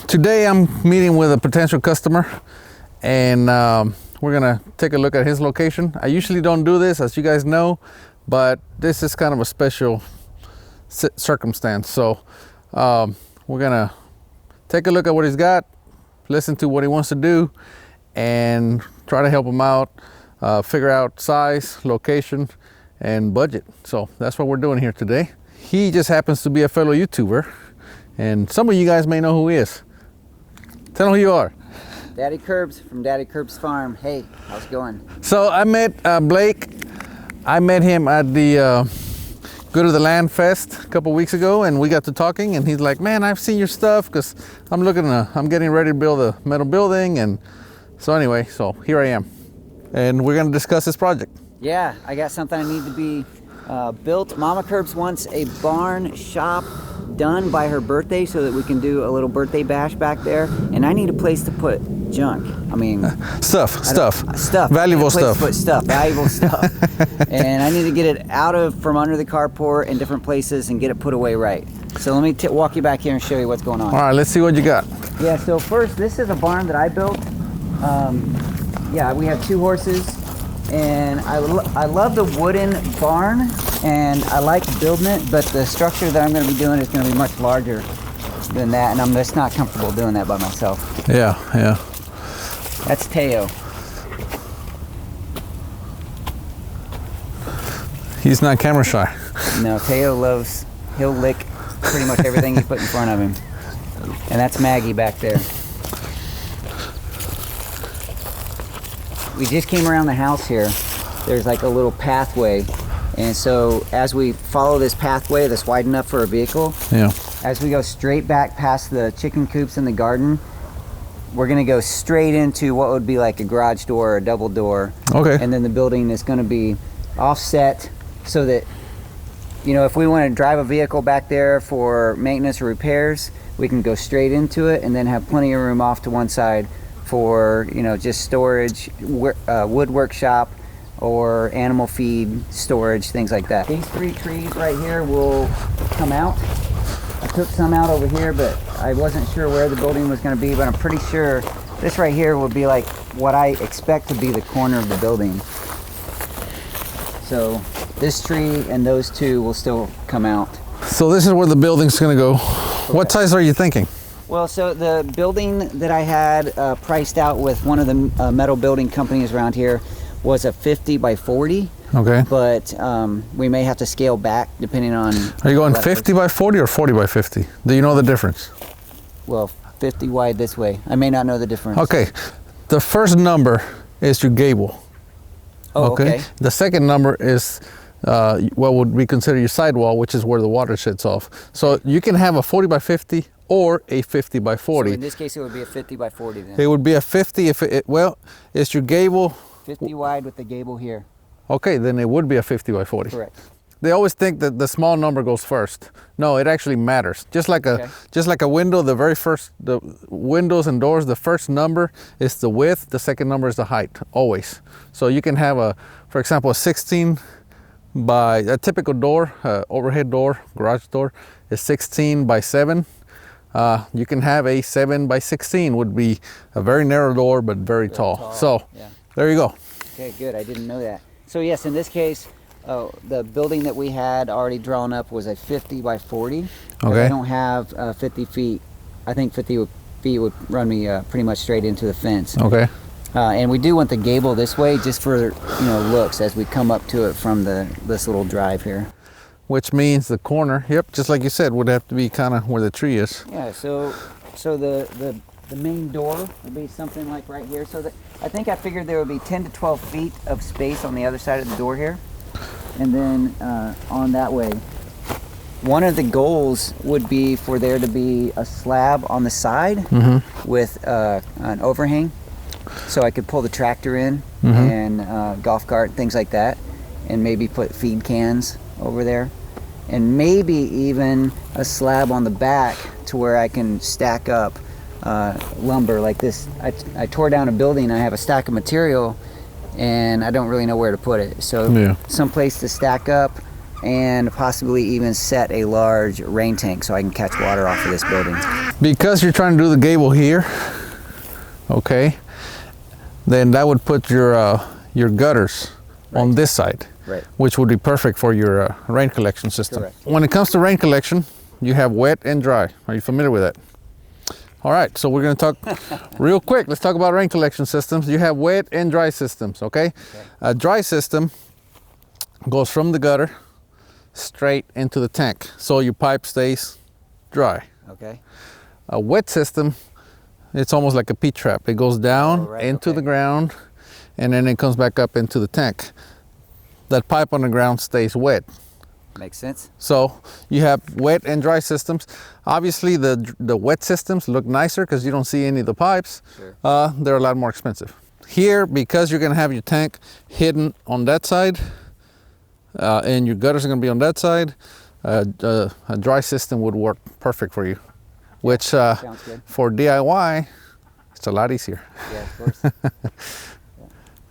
Today I'm meeting with a potential customer, and we're gonna take a look at his location. I usually don't do this, as you guys know, but this is kind of a special circumstance. So we're gonna take a look at what he's got, listen to what he wants to do, and try to help him out, figure out size, location, and budget. So that's what we're doing here today. He just happens to be a fellow YouTuber, and some of you guys may know who he is. Tell them who you are. Daddy Curbs from Daddy Curbs Farm. Hey, how's it going? So I met Blake. I met him at the Good of the Land Fest a couple weeks ago, and we got to talking, and he's like, man, I've seen your stuff because I'm getting ready to build a metal building. And so anyway, so here I am, and we're gonna discuss this project. Yeah, I got something I need to be built. Mama Curbs wants a barn shop done by her birthday so that we can do a little birthday bash back there, and I need a place to put junk. I mean, stuff, valuable stuff. Valuable stuff. And I need to get it from under the carport in different places and get it put away right. So let me walk you back here and show you what's going on. All right, let's see what you got. Yeah, so first, this is a barn that I built. Yeah, we have 2 horses, and I love the wooden barn, and I like building it, but the structure that I'm going to be doing is going to be much larger than that, and I'm just not comfortable doing that by myself. Yeah. That's Teo. He's not camera shy. No, Teo he'll lick pretty much everything you put in front of him. And that's Maggie back there. We just came around the house here. There's like a little pathway. And so as we follow this pathway that's wide enough for a vehicle, as we go straight back past the chicken coops in the garden, we're gonna go straight into what would be like a garage door or a double door. Okay. And then the building is gonna be offset so that, you know, if we wanna drive a vehicle back there for maintenance or repairs, we can go straight into it and then have plenty of room off to one side for, you know, just storage, wood workshop, or animal feed storage, things like that. These 3 trees right here will come out. I took some out over here, but I wasn't sure where the building was going to be, but I'm pretty sure this right here will be like what I expect to be the corner of the building. So this tree and those 2 will still come out. So this is where the building's going to go. Correct. What size are you thinking? Well, so the building that I had priced out with one of the metal building companies around here was a 50 by 40. Okay. But we may have to scale back depending on... Are you going 50 by 40 or 40 by 50? Do you know the difference? Well, 50 wide this way. I may not know the difference. Okay. The first number is your gable. Oh, okay. The second number is what would we consider your sidewall, which is where the water sits off. So you can have a 40 by 50 or a 50 by 40. So in this case, it would be a 50 by 40 then. It would be a 50 if it's your gable. 50 wide with the gable here. Okay, then it would be a 50 by 40. Correct. They always think that the small number goes first. No, it actually matters. Just like a window, the windows and doors, the first number is the width, the second number is the height, always. So you can have for example, a 16 by a typical door, overhead door, garage door is 16 by 7. You can have a 7 by 16 would be a very narrow door, but very tall. So there you go. Okay, good. I didn't know that. So yes, in this case, the building that we had already drawn up was a 50 by 40. Okay. I don't have 50 feet. I think 50 feet would run me pretty much straight into the fence. Okay. And we do want the gable this way just for, you know, looks as we come up to it from this little drive here. Which means the corner, just like you said, would have to be kind of where the tree is. Yeah, so the main door would be something like right here. So I think I figured there would be 10 to 12 feet of space on the other side of the door here. And then on that way. One of the goals would be for there to be a slab on the side with an overhang. So I could pull the tractor in and golf cart, things like that. And maybe put feed cans over there. And maybe even a slab on the back to where I can stack up lumber like this. I tore down a building, I have a stack of material, and I don't really know where to put it. So someplace to stack up and possibly even set a large rain tank so I can catch water off of this building. Because you're trying to do the gable here, okay, then that would put your gutters on this side, Right. which would be perfect for your rain collection system. Correct. When it comes to rain collection, you have wet and dry. Are you familiar with that? All right, so we're going to talk real quick. Let's talk about rain collection systems. You have wet and dry systems, okay? A dry system goes from the gutter straight into the tank, so your pipe stays dry. Okay. A wet system, it's almost like a P-trap. It goes down into okay. the ground, and then it comes back up into the tank. That pipe on the ground stays wet. Makes sense. So you have wet and dry systems. Obviously, the wet systems look nicer because you don't see any of the pipes. Sure. They're a lot more expensive. Here, because you're going to have your tank hidden on that side, and your gutters are going to be on that side, a dry system would work perfect for you. Which Sounds good. for DIY, it's a lot easier. Yeah, of course.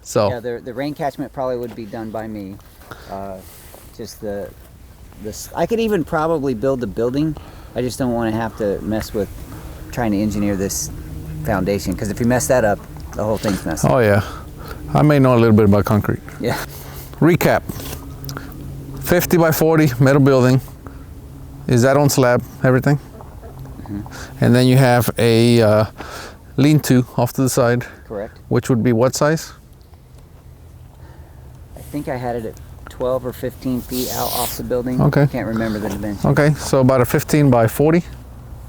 So Yeah, the rain catchment probably would be done by me. Just I could even probably build the building. I just don't want to have to mess with trying to engineer this foundation, because if you mess that up, the whole thing's messed up. oh yeah, I may know a little bit about concrete. Yeah. Recap: 50 by 40 metal building. Is that on slab? Everything. Mm-hmm. And then you have a lean-to off to the side. Correct. Which would be what size? I think I had it at 12 or 15 feet out off the building. Okay. I can't remember the dimensions. Okay, so about a 15 by 40.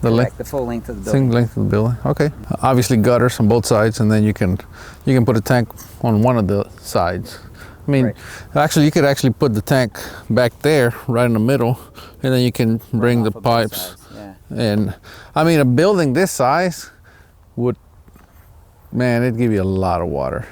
The length. The full length of the building. Length of the building. Okay. Obviously gutters on both sides, and then you can put a tank on one of the sides. I mean, actually, you could actually put the tank back there, right in the middle, and then you can bring the pipes. Yeah. And I mean, a building this size would, man, it'd give you a lot of water.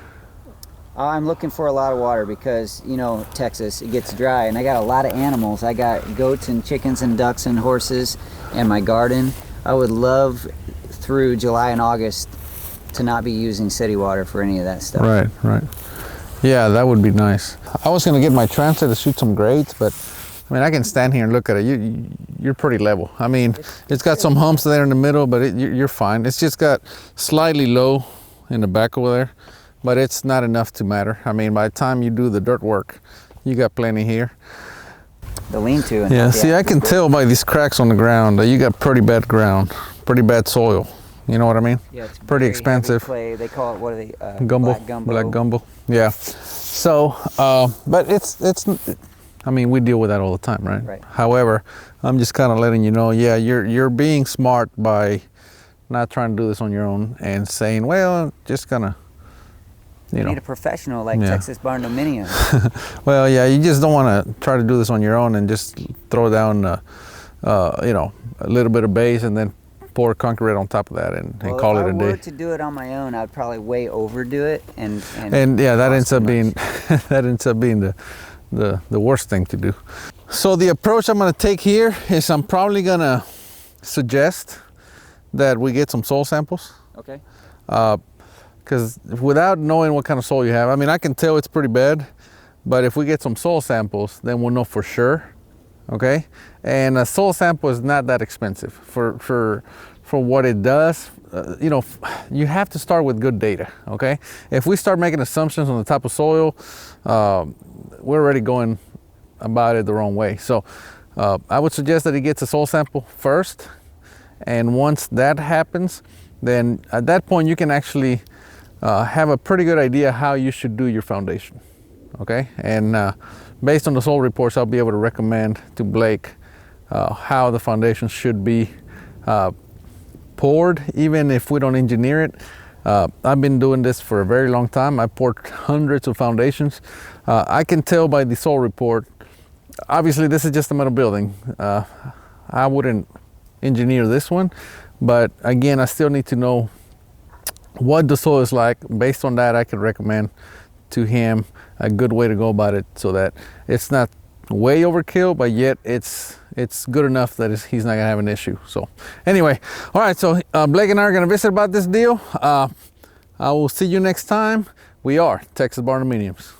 I'm looking for a lot of water because, you know, Texas, it gets dry, and I got a lot of animals. I got goats and chickens and ducks and horses and my garden. I would love through July and August to not be using city water for any of that stuff. Right, right. Yeah, that would be nice. I was gonna get my transit to shoot some grades, but I mean, I can stand here and look at it. You're pretty level. I mean, it's got some humps there in the middle, but you're fine. It's just got slightly low in the back over there, but it's not enough to matter. I mean, by the time you do the dirt work, you got plenty here. The lean-to. And yeah, see, I can tell by these cracks on the ground that you got pretty bad ground, pretty bad soil. You know what I mean? Yeah, it's pretty expensive. Clay. They call it, what are they? Gumbo. Black gumbo. Yeah. So, but it's. I mean, we deal with that all the time, right? Right. However, I'm just kind of letting you know, yeah, you're being smart by not trying to do this on your own and saying, well, just gonna, you know. Need a professional like Yeah. Texas Barndominiums. Well, yeah, you just don't want to try to do this on your own and just throw down, you know, a little bit of base and then pour concrete on top of that and call it a day. If I were to do it on my own, I'd probably way overdo it and yeah, that ends cost up too being much. that ends up being the worst thing to do. So the approach I'm going to take here is I'm probably going to suggest that we get some soil samples. Okay. Because without knowing what kind of soil you have, I mean, I can tell it's pretty bad, but if we get some soil samples, then we'll know for sure. Okay, and a soil sample is not that expensive for what it does. You know, you have to start with good data. Okay, if we start making assumptions on the type of soil, we're already going about it the wrong way. So I would suggest that he gets a soil sample first, and once that happens, then at that point you can actually have a pretty good idea how you should do your foundation. Okay, and based on the soil reports, I'll be able to recommend to Blake how the foundation should be poured, even if we don't engineer it. I've been doing this for a very long time. I poured hundreds of foundations. I can tell by the soil report, obviously this is just a metal building. I wouldn't engineer this one, but again, I still need to know what the soil is like. Based on that, I could recommend to him a good way to go about it so that it's not way overkill, but yet it's good enough that he's not gonna have an issue. So anyway, all right, so Blake and I are gonna visit about this deal. I will see you next time. We are Texas Barndominiums.